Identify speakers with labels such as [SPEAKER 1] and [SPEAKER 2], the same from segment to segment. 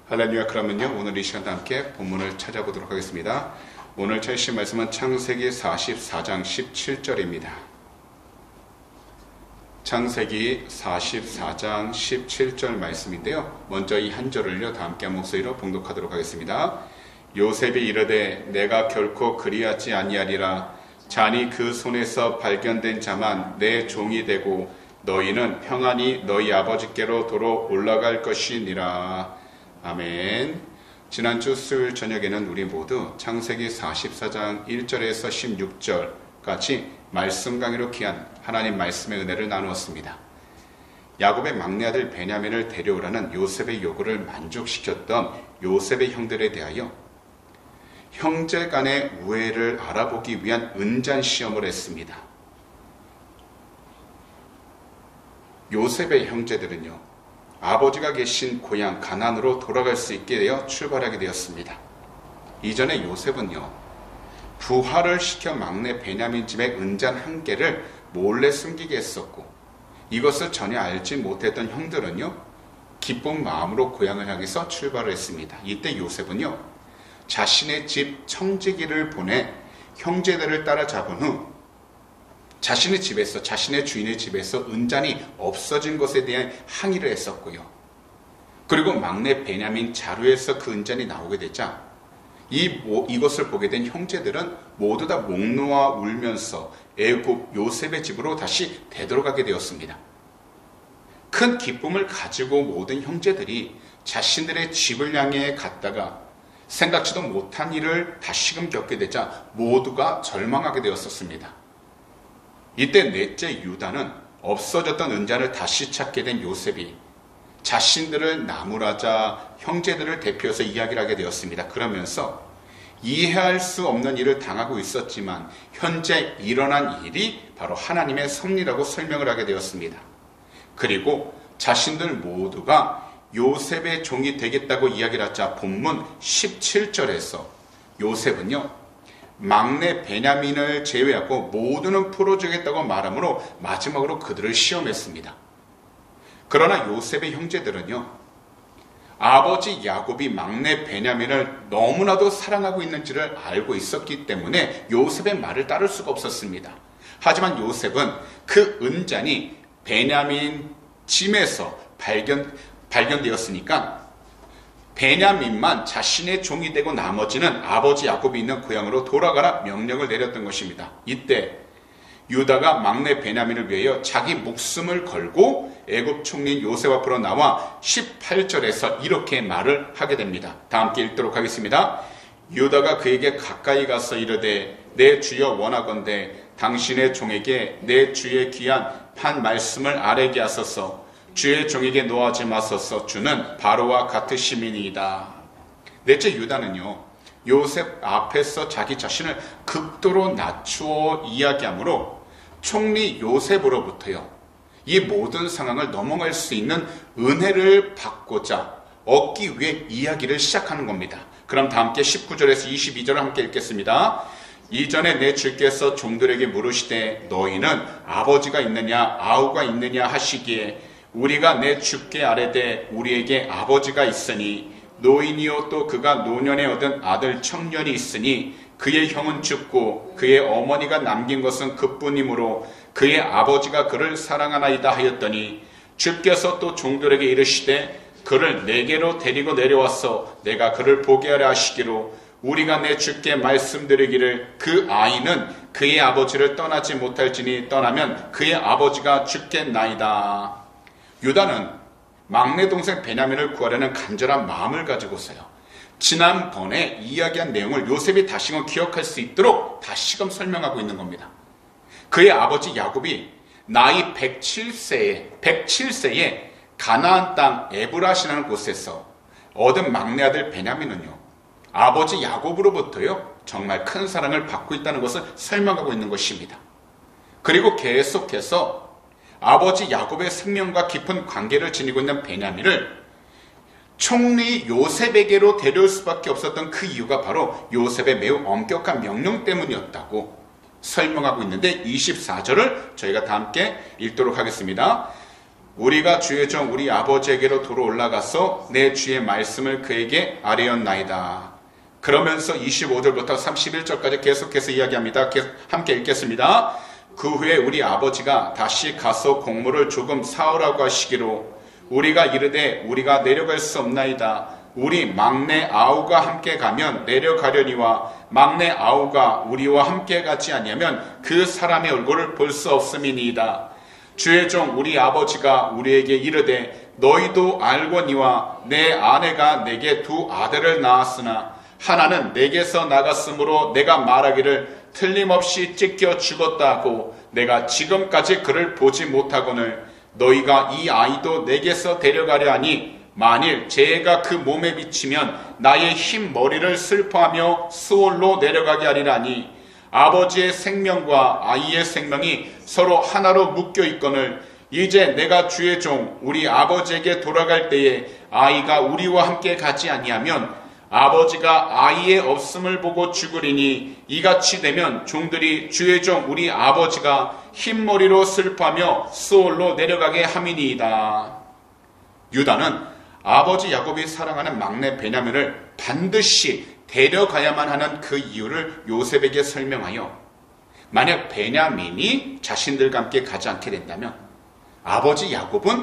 [SPEAKER 1] 할렐루야. 그러면요, 오늘 이 시간과 함께 본문을 찾아보도록 하겠습니다. 오늘 찾으실 말씀은 창세기 44장 17절입니다. 창세기 44장 17절 말씀인데요. 먼저 이 한 절을요, 다 함께 한 목소리로 봉독하도록 하겠습니다. 요셉이 이르되 내가 결코 그리하지 아니하리라. 잔이 그 손에서 발견된 자만 내 종이 되고 너희는 평안히 너희 아버지께로 도로 올라갈 것이니라. 아멘. 지난주 수요일 저녁에는 우리 모두 창세기 44장 1절에서 16절까지 말씀 강의로 귀한 하나님 말씀의 은혜를 나누었습니다. 야곱의 막내 아들 베냐민을 데려오라는 요셉의 요구를 만족시켰던 요셉의 형들에 대하여 형제 간의 우애를 알아보기 위한 은잔 시험을 했습니다. 요셉의 형제들은요, 아버지가 계신 고향 가나안으로 돌아갈 수 있게 되어 출발하게 되었습니다. 이전에 요셉은요, 부활을 시켜 막내 베냐민 집에 은잔 한 개를 몰래 숨기게 했었고, 이것을 전혀 알지 못했던 형들은요, 기쁜 마음으로 고향을 향해서 출발을 했습니다. 이때 요셉은요, 자신의 집 청지기를 보내 형제들을 따라잡은 후 자신의 집에서, 자신의 주인의 집에서 은잔이 없어진 것에 대한 항의를 했었고요. 그리고 막내 베냐민 자루에서 그 은잔이 나오게 되자 이것을 보게 된 형제들은 모두 다 목 놓아 울면서 애굽 요셉의 집으로 다시 되돌아가게 되었습니다. 큰 기쁨을 가지고 모든 형제들이 자신들의 집을 향해 갔다가 생각지도 못한 일을 다시금 겪게 되자 모두가 절망하게 되었었습니다. 이때 넷째 유다는 없어졌던 은잔을 다시 찾게 된 요셉이 자신들을 나무라자 형제들을 대표해서 이야기를 하게 되었습니다. 그러면서 이해할 수 없는 일을 당하고 있었지만 현재 일어난 일이 바로 하나님의 섭리라고 설명을 하게 되었습니다. 그리고 자신들 모두가 요셉의 종이 되겠다고 이야기를 하자 본문 17절에서 요셉은요, 막내 베냐민을 제외하고 모두는 풀어주겠다고 말하므로 마지막으로 그들을 시험했습니다. 그러나 요셉의 형제들은요, 아버지 야곱이 막내 베냐민을 너무나도 사랑하고 있는지를 알고 있었기 때문에 요셉의 말을 따를 수가 없었습니다. 하지만 요셉은 그 은잔이 베냐민 짐에서 발견되었으니까 베냐민만 자신의 종이 되고 나머지는 아버지 야곱이 있는 고향으로 돌아가라 명령을 내렸던 것입니다. 이때 유다가 막내 베냐민을 위하여 자기 목숨을 걸고 애굽 총리인 요셉 앞으로 나와 18절에서 이렇게 말을 하게 됩니다. 다 함께 읽도록 하겠습니다. 유다가 그에게 가까이 가서 이르되 내 주여 원하건대 당신의 종에게 내 주의 귀한 한 말씀을 아뢰게 하소서. 주의 종에게 노하지 마소서. 주는 바로와 같으심이니이다. 넷째 유다는요, 요셉 앞에서 자기 자신을 극도로 낮추어 이야기하므로 총리 요셉으로부터요, 이 모든 상황을 넘어갈 수 있는 은혜를 받고자 얻기 위해 이야기를 시작하는 겁니다. 그럼 다 함께 19절에서 22절을 함께 읽겠습니다. 이전에 내 주께서 종들에게 물으시되 너희는 아버지가 있느냐 아우가 있느냐 하시기에 우리가 내 주께 아뢰되 우리에게 아버지가 있으니 노인이요 또 그가 노년에 얻은 아들 청년이 있으니 그의 형은 죽고 그의 어머니가 남긴 것은 그뿐이므로 그의 아버지가 그를 사랑하나이다 하였더니 주께서 또 종들에게 이르시되 그를 내게로 데리고 내려와서 내가 그를 보게 하려 하시기로 우리가 내 주께 말씀드리기를 그 아이는 그의 아버지를 떠나지 못할지니 떠나면 그의 아버지가 죽겠나이다. 유다는 막내 동생 베냐민을 구하려는 간절한 마음을 가지고서요, 지난번에 이야기한 내용을 요셉이 다시금 기억할 수 있도록 다시금 설명하고 있는 겁니다. 그의 아버지 야곱이 나이 107세에 가나안 땅 에브라시라는 곳에서 얻은 막내 아들 베냐민은요, 아버지 야곱으로부터요 정말 큰 사랑을 받고 있다는 것을 설명하고 있는 것입니다. 그리고 계속해서 아버지 야곱의 생명과 깊은 관계를 지니고 있는 베냐민을 총리 요셉에게로 데려올 수밖에 없었던 그 이유가 바로 요셉의 매우 엄격한 명령 때문이었다고 설명하고 있는데 24절을 저희가 다 함께 읽도록 하겠습니다. 우리가 주의 종 우리 아버지에게로 도로 올라가서 내 주의 말씀을 그에게 아뢰었나이다. 그러면서 25절부터 31절까지 계속해서 이야기합니다. 함께 읽겠습니다. 그 후에 우리 아버지가 다시 가서 곡물을 조금 사오라고 하시기로 우리가 이르되 우리가 내려갈 수 없나이다. 우리 막내 아우가 함께 가면 내려가려니와 막내 아우가 우리와 함께 가지 아니하면 그 사람의 얼굴을 볼 수 없음이니이다. 주의 종 우리 아버지가 우리에게 이르되 너희도 알거니와 내 아내가 내게 두 아들을 낳았으나 하나는 내게서 나갔으므로 내가 말하기를 틀림없이 찢겨 죽었다 하고 내가 지금까지 그를 보지 못하거늘 너희가 이 아이도 내게서 데려가려 하니 만일 재해가 그 몸에 미치면 나의 흰 머리를 슬퍼하며 수월로 내려가게 하리라니 아버지의 생명과 아이의 생명이 서로 하나로 묶여 있거늘 이제 내가 주의 종 우리 아버지에게 돌아갈 때에 아이가 우리와 함께 가지 아니하면 아버지가 아이의 없음을 보고 죽으리니 이같이 되면 종들이 주의 종 우리 아버지가 흰머리로 슬퍼하며 수월로 내려가게 함이니이다. 유다는 아버지 야곱이 사랑하는 막내 베냐민을 반드시 데려가야만 하는 그 이유를 요셉에게 설명하여 만약 베냐민이 자신들과 함께 가지 않게 된다면 아버지 야곱은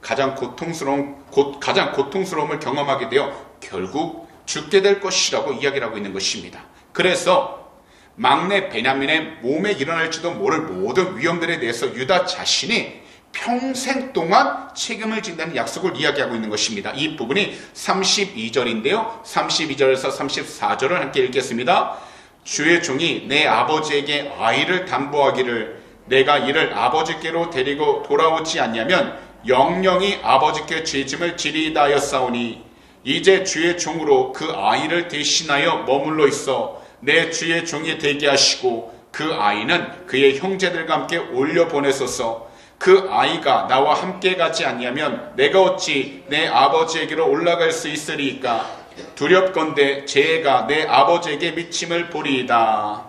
[SPEAKER 1] 가장 고통스러움을 경험하게 되어 결국 죽게 될 것이라고 이야기를 하고 있는 것입니다. 그래서 막내 베냐민의 몸에 일어날지도 모를 모든 위험들에 대해서 유다 자신이 평생 동안 책임을 진다는 약속을 이야기하고 있는 것입니다. 이 부분이 32절인데요. 32절에서 34절을 함께 읽겠습니다. 주의 종이 내 아버지에게 아이를 담보하기를 내가 이를 아버지께로 데리고 돌아오지 않냐면 영영이 아버지께 죄짐을 지리이다 하였사오니 이제 주의 종으로 그 아이를 대신하여 머물러 있어 내 주의 종이 되게 하시고 그 아이는 그의 형제들과 함께 올려보내소서. 그 아이가 나와 함께 가지 아니하면 내가 어찌 내 아버지에게로 올라갈 수 있으리이까. 두렵건대 재해가 내 아버지에게 미침을 보리이다.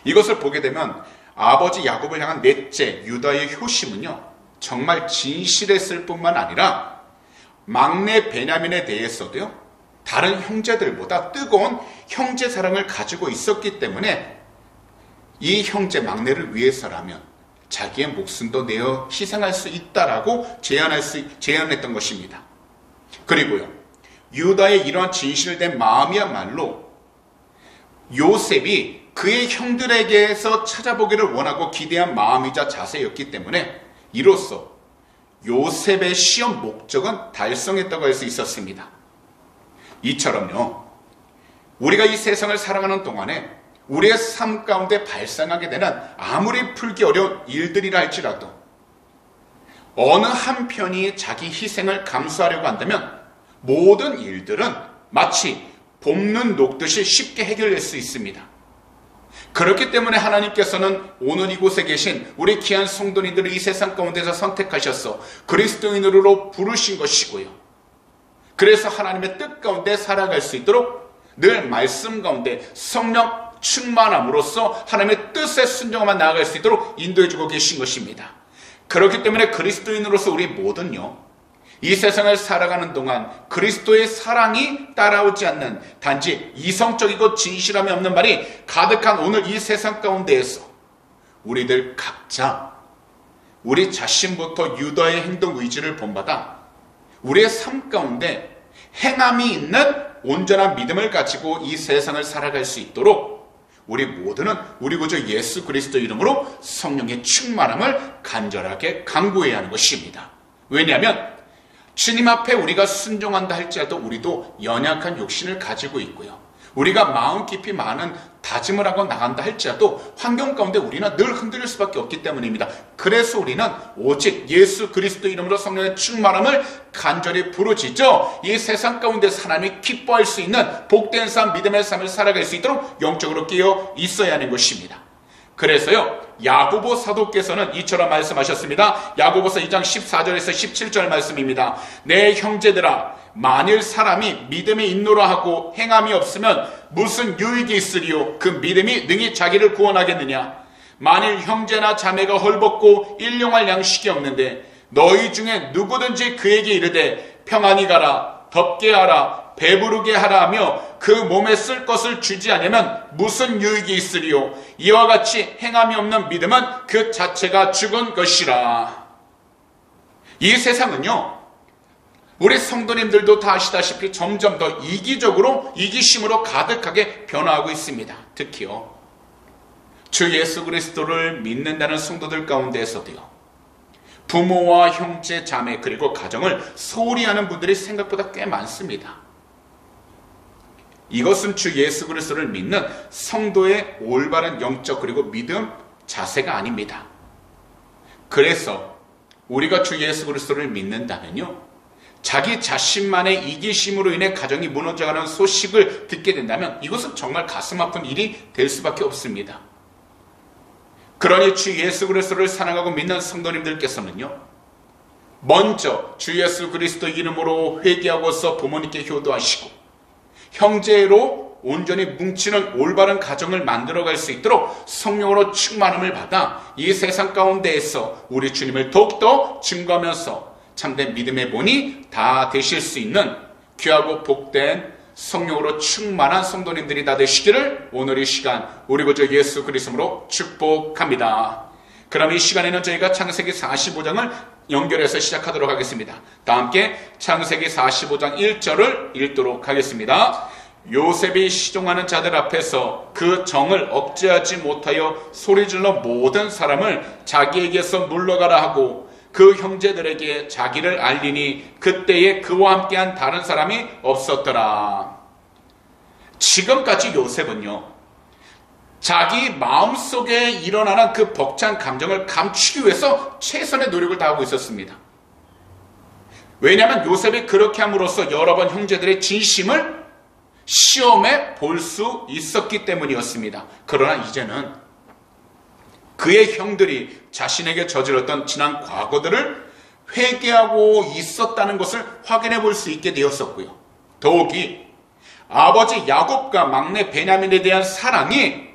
[SPEAKER 1] 이것을 보게 되면 아버지 야곱을 향한 넷째 유다의 효심은요 정말 진실했을 뿐만 아니라 막내 베냐민에 대해서도요 다른 형제들보다 뜨거운 형제 사랑을 가지고 있었기 때문에 이 형제 막내를 위해서라면 자기의 목숨도 내어 희생할 수 있다라고 제안했던 것입니다. 그리고요 유다의 이러한 진실된 마음이야말로 요셉이 그의 형들에게서 찾아보기를 원하고 기대한 마음이자 자세였기 때문에 이로써 요셉의 시험 목적은 달성했다고 할 수 있었습니다. 이처럼요 우리가 이 세상을 살아가는 동안에 우리의 삶 가운데 발생하게 되는 아무리 풀기 어려운 일들이라 할지라도 어느 한편이 자기 희생을 감수하려고 한다면 모든 일들은 마치 볶는 녹듯이 쉽게 해결될 수 있습니다. 그렇기 때문에 하나님께서는 오늘 이곳에 계신 우리 귀한 성도님들을 이 세상 가운데서 선택하셔서 그리스도인으로 부르신 것이고요. 그래서 하나님의 뜻 가운데 살아갈 수 있도록 늘 말씀 가운데 성령 충만함으로써 하나님의 뜻에 순종하며 나아갈 수 있도록 인도해주고 계신 것입니다. 그렇기 때문에 그리스도인으로서 우리 모든요 이 세상을 살아가는 동안 그리스도의 사랑이 따라오지 않는 단지 이성적이고 진실함이 없는 말이 가득한 오늘 이 세상 가운데에서 우리들 각자 우리 자신부터 유다의 행동 의지를 본받아 우리의 삶 가운데 행함이 있는 온전한 믿음을 가지고 이 세상을 살아갈 수 있도록 우리 모두는 우리 구주 예수 그리스도 이름으로 성령의 충만함을 간절하게 간구해야 하는 것입니다. 왜냐하면 주님 앞에 우리가 순종한다 할지라도 우리도 연약한 욕심을 가지고 있고요. 우리가 마음 깊이 많은 다짐을 하고 나간다 할지라도 환경 가운데 우리는 늘 흔들릴 수밖에 없기 때문입니다. 그래서 우리는 오직 예수 그리스도 이름으로 성령의 충만함을 간절히 부르짖어 이 세상 가운데 하나님이 기뻐할 수 있는 복된 삶, 믿음의 삶을 살아갈 수 있도록 영적으로 깨어 있어야 하는 것입니다. 그래서요 야고보 사도께서는 이처럼 말씀하셨습니다. 야고보서 2장 14절에서 17절 말씀입니다. 내 형제들아 만일 사람이 믿음이 있노라 하고 행함이 없으면 무슨 유익이 있으리요? 그 믿음이 능히 자기를 구원하겠느냐? 만일 형제나 자매가 헐벗고 일용할 양식이 없는데 너희 중에 누구든지 그에게 이르되 평안히 가라, 덥게 하라, 배부르게 하라 하며 그 몸에 쓸 것을 주지 않으면 무슨 유익이 있으리요. 이와 같이 행함이 없는 믿음은 그 자체가 죽은 것이라. 이 세상은요, 우리 성도님들도 다 아시다시피 점점 더 이기적으로, 이기심으로 가득하게 변화하고 있습니다. 특히요, 주 예수 그리스도를 믿는다는 성도들 가운데에서도요, 부모와 형제, 자매, 그리고 가정을 소홀히 하는 분들이 생각보다 꽤 많습니다. 이것은 주 예수 그리스도를 믿는 성도의 올바른 영적 그리고 믿음 자세가 아닙니다. 그래서 우리가 주 예수 그리스도를 믿는다면요, 자기 자신만의 이기심으로 인해 가정이 무너져가는 소식을 듣게 된다면 이것은 정말 가슴 아픈 일이 될 수밖에 없습니다. 그러니 주 예수 그리스도를 사랑하고 믿는 성도님들께서는요, 먼저 주 예수 그리스도 이름으로 회개하고서 부모님께 효도하시고 형제로 온전히 뭉치는 올바른 가정을 만들어갈 수 있도록 성령으로 충만함을 받아 이 세상 가운데에서 우리 주님을 더욱더 증거하면서 참된 믿음의 본이 다 되실 수 있는 귀하고 복된 성령으로 충만한 성도님들이 다 되시기를 오늘 이 시간 우리 구주 예수 그리스도로 축복합니다. 그럼 이 시간에는 저희가 창세기 45장을 연결해서 시작하도록 하겠습니다. 다 함께 창세기 45장 1절을 읽도록 하겠습니다. 요셉이 시종하는 자들 앞에서 그 정을 억제하지 못하여 소리질러 모든 사람을 자기에게서 물러가라 하고 그 형제들에게 자기를 알리니 그때에 그와 함께한 다른 사람이 없었더라. 지금까지 요셉은요, 자기 마음속에 일어나는 그 벅찬 감정을 감추기 위해서 최선의 노력을 다하고 있었습니다. 왜냐하면 요셉이 그렇게 함으로써 여러 번 형제들의 진심을 시험해 볼 수 있었기 때문이었습니다. 그러나 이제는 그의 형들이 자신에게 저질렀던 지난 과거들을 회개하고 있었다는 것을 확인해 볼 수 있게 되었었고요. 더욱이 아버지 야곱과 막내 베냐민에 대한 사랑이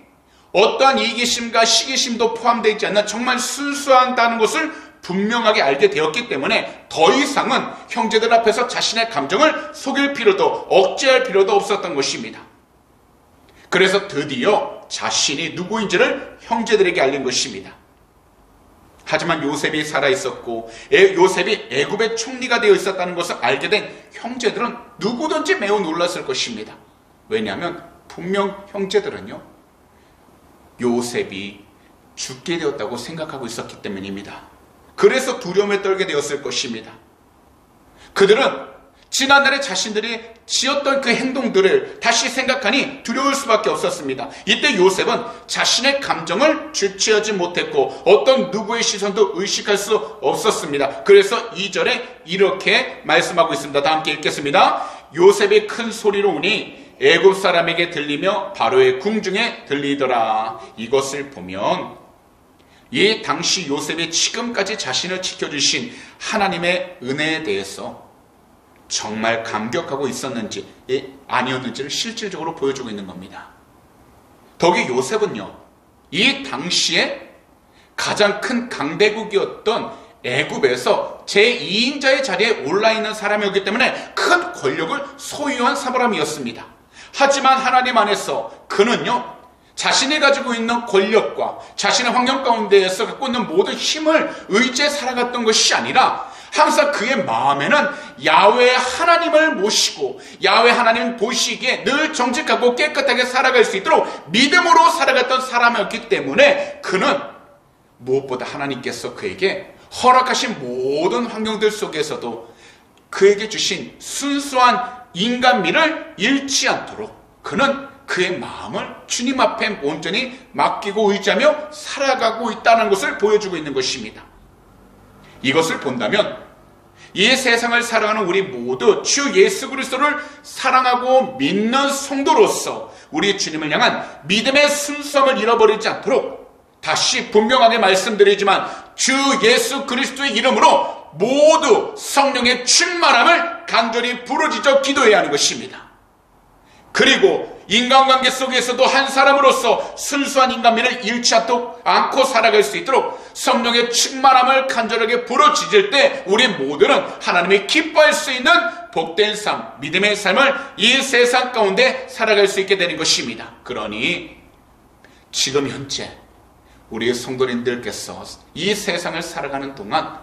[SPEAKER 1] 어떠한 이기심과 시기심도 포함되어 있지 않는 정말 순수하다는 것을 분명하게 알게 되었기 때문에 더 이상은 형제들 앞에서 자신의 감정을 속일 필요도 억제할 필요도 없었던 것입니다. 그래서 드디어 자신이 누구인지를 형제들에게 알린 것입니다. 하지만 요셉이 살아있었고 요셉이 애굽의 총리가 되어 있었다는 것을 알게 된 형제들은 누구든지 매우 놀랐을 것입니다. 왜냐하면 분명 형제들은요, 요셉이 죽게 되었다고 생각하고 있었기 때문입니다. 그래서 두려움에 떨게 되었을 것입니다. 그들은 지난날에 자신들이 지었던 그 행동들을 다시 생각하니 두려울 수밖에 없었습니다. 이때 요셉은 자신의 감정을 주체하지 못했고 어떤 누구의 시선도 의식할 수 없었습니다. 그래서 2절에 이렇게 말씀하고 있습니다. 다 함께 읽겠습니다. 요셉이 큰 소리로 우니 애굽 사람에게 들리며 바로의 궁중에 들리더라. 이것을 보면 이 당시 요셉이 지금까지 자신을 지켜주신 하나님의 은혜에 대해서 정말 감격하고 있었는지 아니었는지를 실질적으로 보여주고 있는 겁니다. 더욱이 요셉은요, 이 당시에 가장 큰 강대국이었던 애굽에서 제2인자의 자리에 올라있는 사람이었기 때문에 큰 권력을 소유한 사람이었습니다. 하지만 하나님 안에서 그는요, 자신이 가지고 있는 권력과 자신의 환경 가운데에서 갖고 있는 모든 힘을 의지해 살아갔던 것이 아니라 항상 그의 마음에는 야훼 하나님을 모시고 야훼 하나님 보시기에 늘 정직하고 깨끗하게 살아갈 수 있도록 믿음으로 살아갔던 사람이었기 때문에 그는 무엇보다 하나님께서 그에게 허락하신 모든 환경들 속에서도 그에게 주신 순수한 인간미를 잃지 않도록 그는 그의 마음을 주님 앞에 온전히 맡기고 의지하며 살아가고 있다는 것을 보여주고 있는 것입니다. 이것을 본다면 이 세상을 살아가는 우리 모두 주 예수 그리스도를 사랑하고 믿는 성도로서 우리 주님을 향한 믿음의 순수함을 잃어버리지 않도록 다시 분명하게 말씀드리지만 주 예수 그리스도의 이름으로 모두 성령의 충만함을 간절히 부르짖어 기도해야 하는 것입니다. 그리고 인간관계 속에서도 한 사람으로서 순수한 인간미를 잃지 않고 살아갈 수 있도록 성령의 충만함을 간절하게 부르짖을 때 우리 모두는 하나님이 기뻐할 수 있는 복된 삶, 믿음의 삶을 이 세상 가운데 살아갈 수 있게 되는 것입니다. 그러니 지금 현재 우리의 성도님들께서 이 세상을 살아가는 동안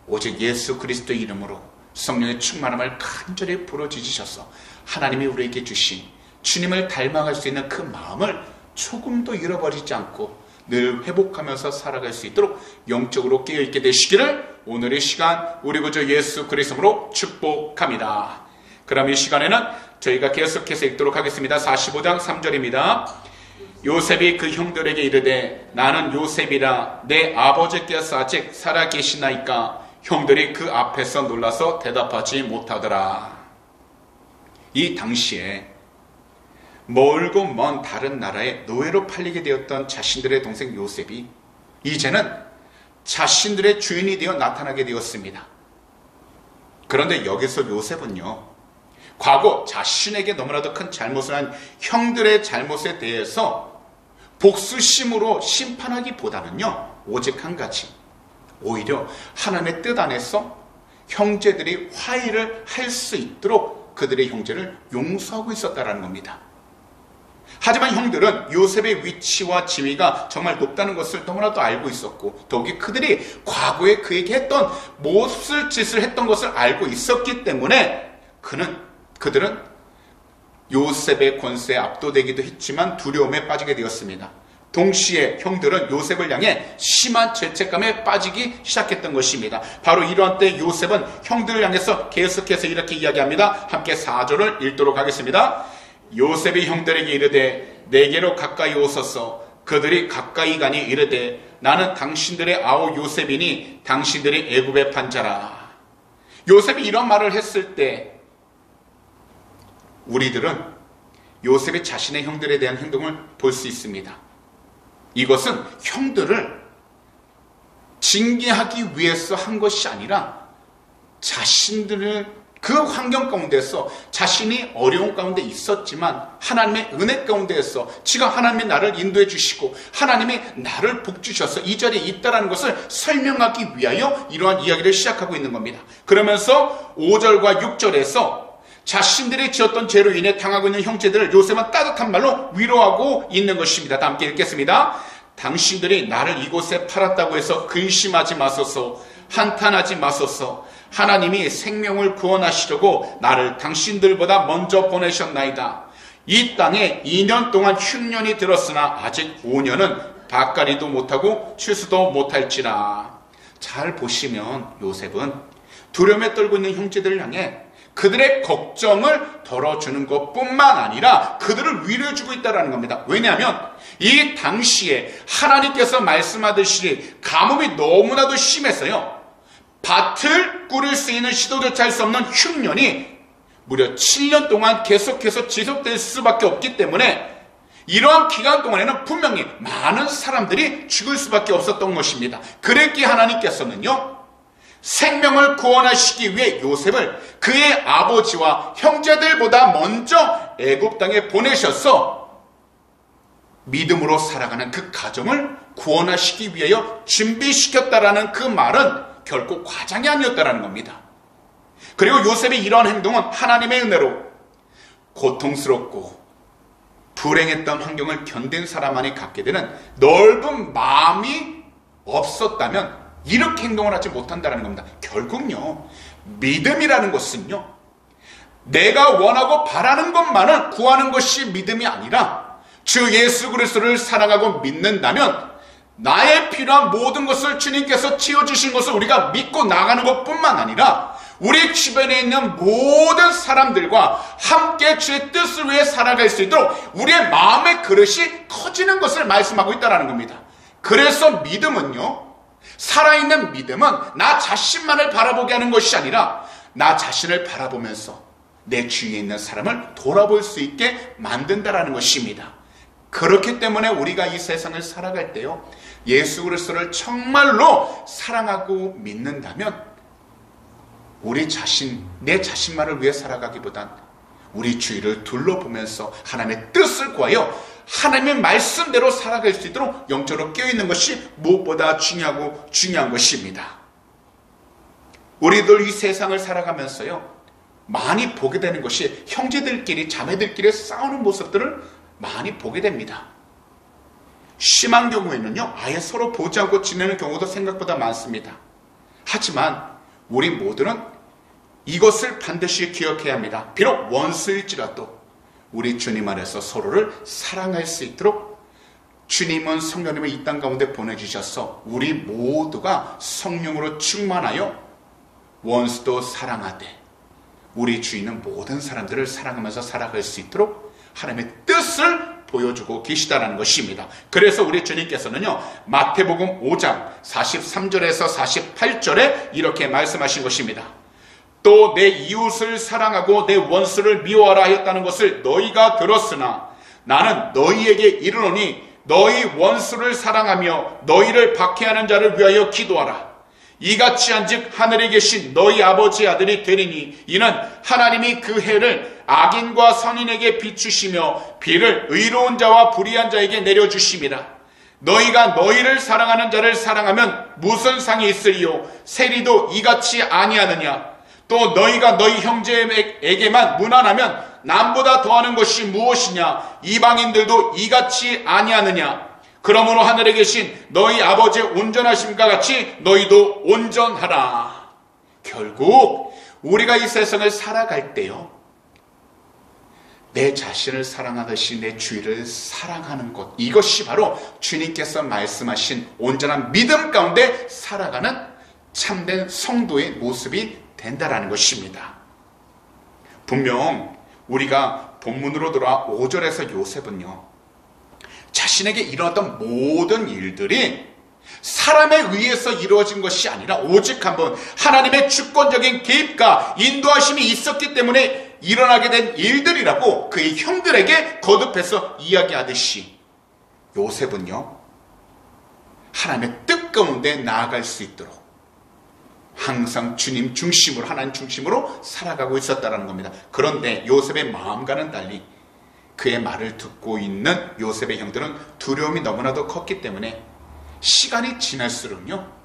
[SPEAKER 1] 오직 예수 그리스도의 이름으로 성령의 충만함을 간절히 부르짖으셔서 하나님이 우리에게 주신 주님을 닮아갈 수 있는 그 마음을 조금도 잃어버리지 않고 늘 회복하면서 살아갈 수 있도록 영적으로 깨어있게 되시기를 오늘의 시간 우리 구주 예수 그리스도로 축복합니다. 그럼 이 시간에는 저희가 계속해서 읽도록 하겠습니다. 45장 3절입니다. 요셉이 그 형들에게 이르되 나는 요셉이라 내 아버지께서 아직 살아계시나이까. 형들이 그 앞에서 놀라서 대답하지 못하더라. 이 당시에 멀고 먼 다른 나라에 노예로 팔리게 되었던 자신들의 동생 요셉이 이제는 자신들의 주인이 되어 나타나게 되었습니다. 그런데 여기서 요셉은요, 과거 자신에게 너무나도 큰 잘못을 한 형들의 잘못에 대해서 복수심으로 심판하기보다는요, 오직 한 가지, 오히려 하나님의 뜻 안에서 형제들이 화해를 할 수 있도록 그들의 형제를 용서하고 있었다는 겁니다. 하지만 형들은 요셉의 위치와 지위가 정말 높다는 것을 너무나도 알고 있었고, 더욱이 그들이 과거에 그에게 했던 못쓸 짓을 했던 것을 알고 있었기 때문에 그들은 요셉의 권세에 압도되기도 했지만 두려움에 빠지게 되었습니다. 동시에 형들은 요셉을 향해 심한 죄책감에 빠지기 시작했던 것입니다. 바로 이러한 때 요셉은 형들을 향해서 계속해서 이렇게 이야기합니다. 함께 4절을 읽도록 하겠습니다. 요셉이 형들에게 이르되 내게로 가까이 오소서. 그들이 가까이 가니 이르되 나는 당신들의 아우 요셉이니 당신들이 애굽에 판 자라. 요셉이 이런 말을 했을 때 우리들은 요셉이 자신의 형들에 대한 행동을 볼 수 있습니다. 이것은 형들을 징계하기 위해서 한 것이 아니라 자신들을 그 환경 가운데서 자신이 어려운 가운데 있었지만 하나님의 은혜 가운데에서 지금 하나님이 나를 인도해 주시고 하나님이 나를 복 주셔서 이 자리에 있다는 것을 설명하기 위하여 이러한 이야기를 시작하고 있는 겁니다. 그러면서 5절과 6절에서 자신들이 지었던 죄로 인해 당하고 있는 형제들을 요셉은 따뜻한 말로 위로하고 있는 것입니다. 다 함께 읽겠습니다. 당신들이 나를 이곳에 팔았다고 해서 근심하지 마소서. 한탄하지 마소서. 하나님이 생명을 구원하시려고 나를 당신들보다 먼저 보내셨나이다. 이 땅에 2년 동안 흉년이 들었으나 아직 5년은 밭갈이도 못하고 추수도 못할지라. 잘 보시면 요셉은 두려움에 떨고 있는 형제들을 향해 그들의 걱정을 덜어주는 것뿐만 아니라 그들을 위로해주고 있다는 겁니다. 왜냐하면 이 당시에 하나님께서 말씀하듯이 가뭄이 너무나도 심해서요, 밭을 꾸릴 수 있는 시도조차 할 수 없는 흉년이 무려 7년 동안 계속해서 지속될 수밖에 없기 때문에 이러한 기간 동안에는 분명히 많은 사람들이 죽을 수밖에 없었던 것입니다. 그랬기에 하나님께서는요, 생명을 구원하시기 위해 요셉을 그의 아버지와 형제들보다 먼저 애굽 땅에 보내셔서 믿음으로 살아가는 그 가정을 구원하시기 위하여 준비시켰다라는 그 말은 결코 과장이 아니었다라는 겁니다. 그리고 요셉의 이러한 행동은 하나님의 은혜로 고통스럽고 불행했던 환경을 견딘 사람만이 갖게 되는 넓은 마음이 없었다면 이렇게 행동을 하지 못한다는 겁니다. 결국요, 믿음이라는 것은요, 내가 원하고 바라는 것만을 구하는 것이 믿음이 아니라 주 예수 그리스도를 사랑하고 믿는다면 나의 필요한 모든 것을 주님께서 채워주신 것을 우리가 믿고 나가는 것뿐만 아니라 우리 주변에 있는 모든 사람들과 함께 주의 뜻을 위해 살아갈 수 있도록 우리의 마음의 그릇이 커지는 것을 말씀하고 있다는 겁니다. 그래서 믿음은요, 살아있는 믿음은 나 자신만을 바라보게 하는 것이 아니라 나 자신을 바라보면서 내 주위에 있는 사람을 돌아볼 수 있게 만든다라는 것입니다. 그렇기 때문에 우리가 이 세상을 살아갈 때요, 예수 그리스도를 정말로 사랑하고 믿는다면 우리 자신, 내 자신만을 위해 살아가기보단 우리 주위를 둘러보면서 하나님의 뜻을 구하여 하나님의 말씀대로 살아갈 수 있도록 영적으로 깨어있는 것이 무엇보다 중요한 것입니다. 우리들 이 세상을 살아가면서요, 많이 보게 되는 것이 형제들끼리 자매들끼리 싸우는 모습들을 많이 보게 됩니다. 심한 경우에는요, 아예 서로 보지 않고 지내는 경우도 생각보다 많습니다. 하지만 우리 모두는 이것을 반드시 기억해야 합니다. 비록 원수일지라도 우리 주님 안에서 서로를 사랑할 수 있도록 주님은 성령님을 이 땅 가운데 보내주셔서 우리 모두가 성령으로 충만하여 원수도 사랑하되 우리 주인은 모든 사람들을 사랑하면서 살아갈 수 있도록 하나님의 뜻을 보여주고 계시다는 것입니다. 그래서 우리 주님께서는요, 마태복음 5장 43절에서 48절에 이렇게 말씀하신 것입니다. 또 내 이웃을 사랑하고 내 원수를 미워하라 하였다는 것을 너희가 들었으나 나는 너희에게 이르노니 너희 원수를 사랑하며 너희를 박해하는 자를 위하여 기도하라. 이같이 한즉 하늘에 계신 너희 아버지의 아들이 되리니 이는 하나님이 그 해를 악인과 선인에게 비추시며 비를 의로운 자와 불의한 자에게 내려주심이라. 너희가 너희를 사랑하는 자를 사랑하면 무슨 상이 있으리요? 세리도 이같이 아니하느냐? 또 너희가 너희 형제에게만 무난하면 남보다 더하는 것이 무엇이냐? 이방인들도 이같이 아니하느냐? 그러므로 하늘에 계신 너희 아버지의 온전하심과 같이 너희도 온전하라. 결국 우리가 이 세상을 살아갈 때요, 내 자신을 사랑하듯이 내 주위를 사랑하는 것, 이것이 바로 주님께서 말씀하신 온전한 믿음 가운데 살아가는 참된 성도의 모습이 된다라는 것입니다. 분명 우리가 본문으로 돌아와 5절에서 요셉은요, 자신에게 일어났던 모든 일들이 사람에 의해서 이루어진 것이 아니라 오직 한번 하나님의 주권적인 개입과 인도하심이 있었기 때문에 일어나게 된 일들이라고 그의 형들에게 거듭해서 이야기하듯이 요셉은요, 하나님의 뜻 가운데 나아갈 수 있도록 항상 주님 중심으로, 하나님 중심으로 살아가고 있었다는 겁니다. 그런데 요셉의 마음과는 달리 그의 말을 듣고 있는 요셉의 형들은 두려움이 너무나도 컸기 때문에 시간이 지날수록요,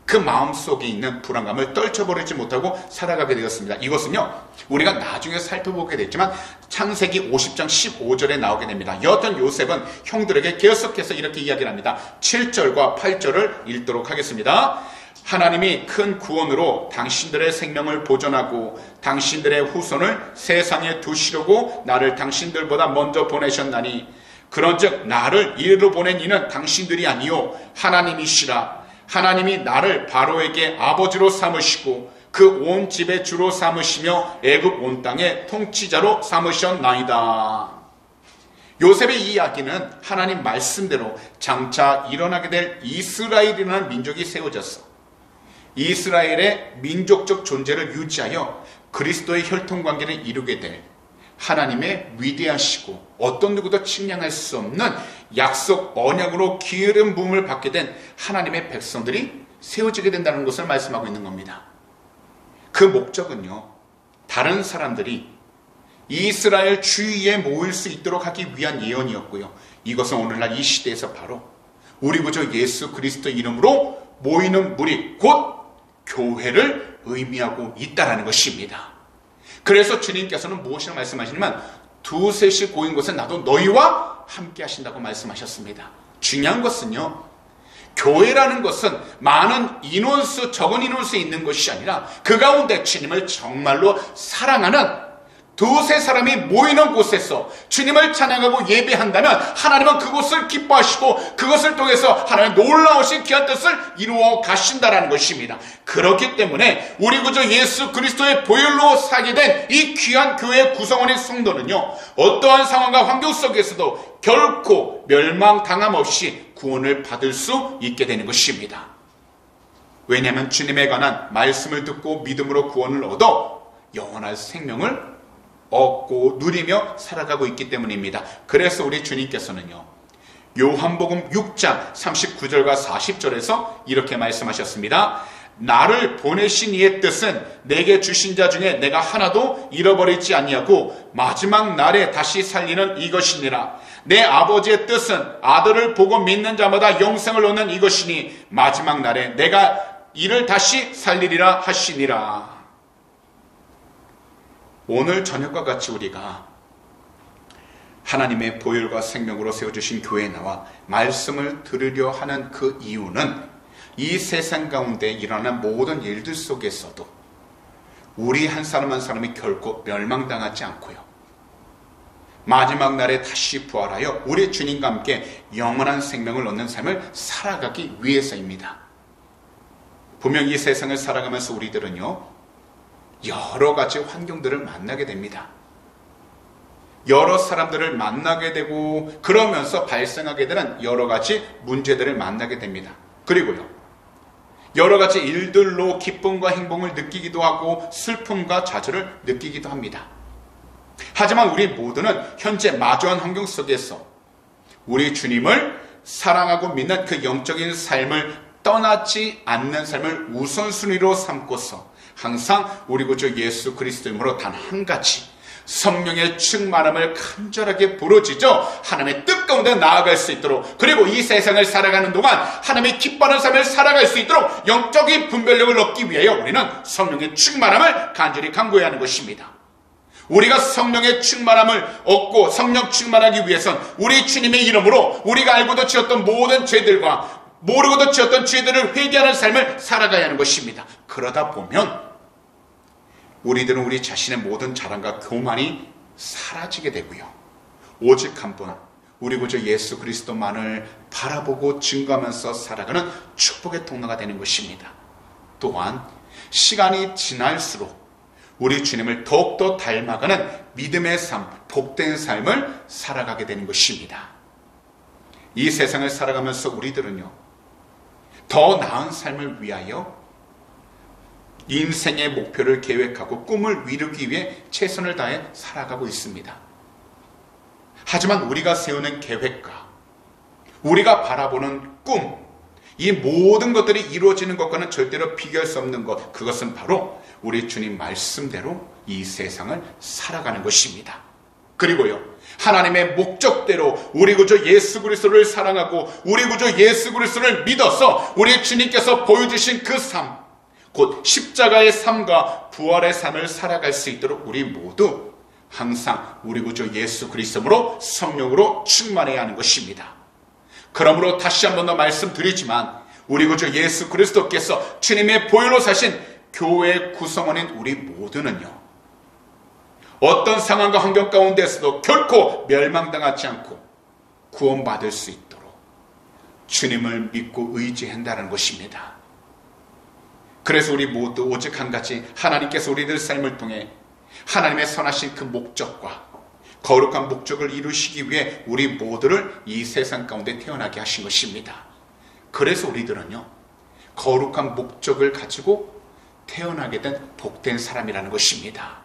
[SPEAKER 1] 그 마음속에 있는 불안감을 떨쳐버리지 못하고 살아가게 되었습니다. 이것은요, 우리가 나중에 살펴보게 됐지만 창세기 50장 15절에 나오게 됩니다. 여하튼 요셉은 형들에게 계속해서 이렇게 이야기를 합니다. 7절과 8절을 읽도록 하겠습니다. 하나님이 큰 구원으로 당신들의 생명을 보존하고 당신들의 후손을 세상에 두시려고 나를 당신들보다 먼저 보내셨나니 그런즉 나를 이리로 보낸 이는 당신들이 아니요 하나님이시라. 하나님이 나를 바로에게 아버지로 삼으시고 그 온 집의 주로 삼으시며 애굽 온 땅의 통치자로 삼으셨나이다. 요셉의 이 이야기는 하나님 말씀대로 장차 일어나게 될 이스라엘이라는 민족이 세워졌어. 이스라엘의 민족적 존재를 유지하여 그리스도의 혈통관계를 이루게 될 하나님의 위대하시고 어떤 누구도 측량할 수 없는 약속 언약으로 기름 부음을 받게 된 하나님의 백성들이 세워지게 된다는 것을 말씀하고 있는 겁니다. 그 목적은요, 다른 사람들이 이스라엘 주위에 모일 수 있도록 하기 위한 예언이었고요, 이것은 오늘날 이 시대에서 바로 우리 구주 예수 그리스도 이름으로 모이는 무리, 곧 교회를 의미하고 있다는 것입니다. 그래서 주님께서는 무엇이라 말씀하시냐면 두셋이 고인 곳에 나도 너희와 함께 하신다고 말씀하셨습니다. 중요한 것은요, 교회라는 것은 많은 인원수, 적은 인원수에 있는 것이 아니라 그 가운데 주님을 정말로 사랑하는 두세 사람이 모이는 곳에서 주님을 찬양하고 예배한다면 하나님은 그곳을 기뻐하시고 그것을 통해서 하나님의 놀라우신 귀한 뜻을 이루어 가신다는 것입니다. 그렇기 때문에 우리 구주 예수 그리스도의 보혈로 사게 된 이 귀한 교회의 구성원의 성도는요, 어떠한 상황과 환경 속에서도 결코 멸망당함 없이 구원을 받을 수 있게 되는 것입니다. 왜냐하면 주님에 관한 말씀을 듣고 믿음으로 구원을 얻어 영원한 생명을 얻고 누리며 살아가고 있기 때문입니다. 그래서 우리 주님께서는요, 요한복음 6장 39절과 40절에서 이렇게 말씀하셨습니다. 나를 보내신 이의 뜻은 내게 주신 자 중에 내가 하나도 잃어버리지 아니하고 마지막 날에 다시 살리는 이것이니라. 내 아버지의 뜻은 아들을 보고 믿는 자마다 영생을 얻는 이것이니 마지막 날에 내가 이를 다시 살리리라 하시니라. 오늘 저녁과 같이 우리가 하나님의 보혈과 생명으로 세워주신 교회에 나와 말씀을 들으려 하는 그 이유는 이 세상 가운데 일어나는 모든 일들 속에서도 우리 한 사람 한 사람이 결코 멸망당하지 않고요, 마지막 날에 다시 부활하여 우리 주님과 함께 영원한 생명을 얻는 삶을 살아가기 위해서입니다. 분명 이 세상을 살아가면서 우리들은요, 여러 가지 환경들을 만나게 됩니다. 여러 사람들을 만나게 되고 그러면서 발생하게 되는 여러 가지 문제들을 만나게 됩니다. 그리고요, 여러 가지 일들로 기쁨과 행복을 느끼기도 하고 슬픔과 좌절을 느끼기도 합니다. 하지만 우리 모두는 현재 마주한 환경 속에서 우리 주님을 사랑하고 믿는 그 영적인 삶을 떠나지 않는 삶을 우선순위로 삼고서 항상 우리 구주 예수 그리스도 이름으로 단 한 가지 성령의 충만함을 간절하게 부르짖어 하나님의 뜻 가운데 나아갈 수 있도록, 그리고 이 세상을 살아가는 동안 하나님의 기뻐하는 삶을 살아갈 수 있도록 영적인 분별력을 얻기 위하여 우리는 성령의 충만함을 간절히 간구해야 하는 것입니다. 우리가 성령의 충만함을 얻고 성령 충만하기 위해선 우리 주님의 이름으로 우리가 알고도 지었던 모든 죄들과 모르고도 지었던 죄들을 회개하는 삶을 살아가야 하는 것입니다. 그러다 보면 우리들은 우리 자신의 모든 자랑과 교만이 사라지게 되고요, 오직 한 분 우리 구주 예수 그리스도만을 바라보고 증거하면서 살아가는 축복의 통로가 되는 것입니다. 또한 시간이 지날수록 우리 주님을 더욱더 닮아가는 믿음의 삶, 복된 삶을 살아가게 되는 것입니다. 이 세상을 살아가면서 우리들은요, 더 나은 삶을 위하여 인생의 목표를 계획하고 꿈을 이루기 위해 최선을 다해 살아가고 있습니다. 하지만 우리가 세우는 계획과 우리가 바라보는 꿈, 이 모든 것들이 이루어지는 것과는 절대로 비교할 수 없는 것, 그것은 바로 우리 주님 말씀대로 이 세상을 살아가는 것입니다. 그리고요, 하나님의 목적대로 우리 구주 예수 그리스도를 사랑하고 우리 구주 예수 그리스도를 믿어서 우리 주님께서 보여주신 그 삶, 곧 십자가의 삶과 부활의 삶을 살아갈 수 있도록 우리 모두 항상 우리 구주 예수 그리스도로 성령으로 충만해야 하는 것입니다. 그러므로 다시 한 번 더 말씀드리지만 우리 구주 예수 그리스도께서 주님의 보혈로 사신 교회의 구성원인 우리 모두는요, 어떤 상황과 환경 가운데서도 결코 멸망당하지 않고 구원받을 수 있도록 주님을 믿고 의지한다는 것입니다. 그래서 우리 모두 오직 한 가지, 하나님께서 우리들 삶을 통해 하나님의 선하신 그 목적과 거룩한 목적을 이루시기 위해 우리 모두를 이 세상 가운데 태어나게 하신 것입니다. 그래서 우리들은요, 거룩한 목적을 가지고 태어나게 된 복된 사람이라는 것입니다.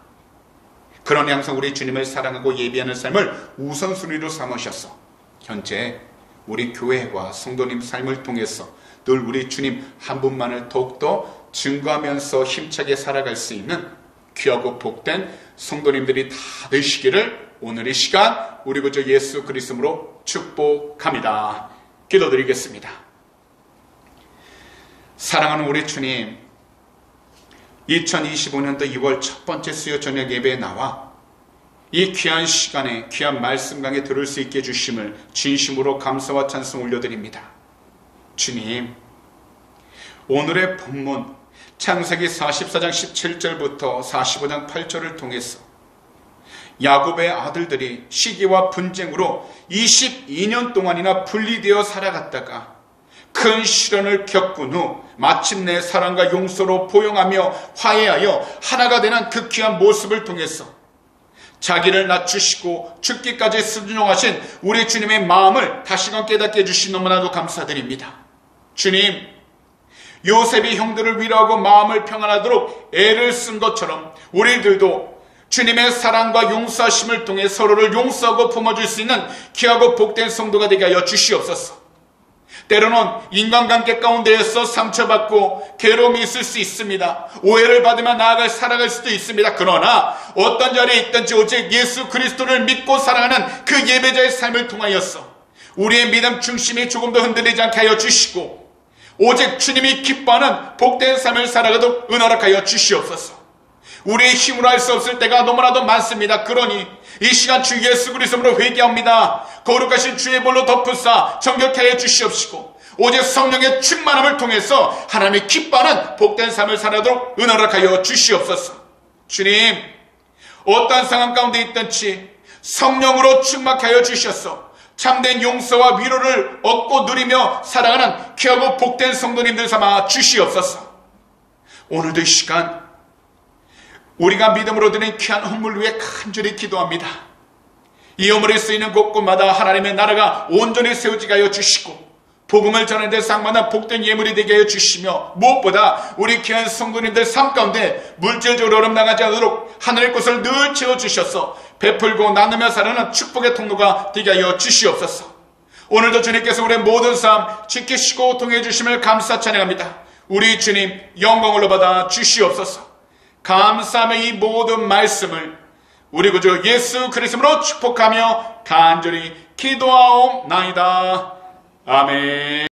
[SPEAKER 1] 그러니 항상 우리 주님을 사랑하고 예비하는 삶을 우선순위로 삼으셔서 현재 우리 교회와 성도님 삶을 통해서 늘 우리 주님 한 분만을 더욱더 증거하면서 힘차게 살아갈 수 있는 귀하고 복된 성도님들이 다 되시기를 오늘 이 시간 우리 구주 예수 그리스도로 축복합니다. 기도드리겠습니다. 사랑하는 우리 주님, 2025년도 2월 첫 번째 수요 저녁 예배에 나와 이 귀한 시간에 귀한 말씀 강해 들을 수 있게 해주심을 진심으로 감사와 찬송 올려드립니다. 주님, 오늘의 본문 창세기 44장 17절부터 45장 8절을 통해서 야곱의 아들들이 시기와 분쟁으로 22년 동안이나 분리되어 살아갔다가 큰 시련을 겪은 후 마침내 사랑과 용서로 포용하며 화해하여 하나가 되는 그 귀한 모습을 통해서 자기를 낮추시고 죽기까지 순종하신 우리 주님의 마음을 다시금 깨닫게 해주신 너무나도 감사드립니다. 주님, 요셉이 형들을 위로하고 마음을 평안하도록 애를 쓴 것처럼 우리들도 주님의 사랑과 용서하심을 통해 서로를 용서하고 품어줄 수 있는 귀하고 복된 성도가 되게 하여 주시옵소서. 때로는 인간관계 가운데에서 상처받고 괴로움이 있을 수 있습니다. 오해를 받으며 살아갈 수도 있습니다. 그러나 어떤 자리에 있든지 오직 예수 그리스도를 믿고 살아가는 그 예배자의 삶을 통하여서 우리의 믿음 중심이 조금 더 흔들리지 않게 하여 주시고 오직 주님이 기뻐하는 복된 삶을 살아가도록 은혜하여 주시옵소서. 우리의 힘으로 할 수 없을 때가 너무나도 많습니다. 그러니 이 시간 주 예수 그리스도로 회개합니다. 거룩하신 주의 볼로 덮으사 정결케 하여 주시옵시고 오직 성령의 충만함을 통해서 하나님이 기뻐하는 복된 삶을 살아도록 은혜하여 주시옵소서. 주님, 어떤 상황 가운데 있든지 성령으로 충만케 하여 주셔서 참된 용서와 위로를 얻고 누리며 살아가는 귀하고 복된 성도님들 삼아 주시옵소서. 오늘도 이 시간 우리가 믿음으로 드린 귀한 헌물 위에 간절히 기도합니다. 이 헌물이 쓰이는 곳곳마다 하나님의 나라가 온전히 세워지게 하여 주시고 복음을 전하는 데 상만한 복된 예물이 되게 하여 주시며 무엇보다 우리 귀한 성도님들 삶 가운데 물질적으로 어렵나가지 않도록 하늘의 것을 늘 채워주셔서 베풀고 나누며 살아가는 축복의 통로가 되게 하여 주시옵소서. 오늘도 주님께서 우리의 모든 삶 지키시고 통해 주심을 감사 찬양합니다. 우리 주님 영광을 받아 주시옵소서. 감사하며 이 모든 말씀을 우리 구주 예수 그리스도로 축복하며 간절히 기도하옵나이다. 아멘.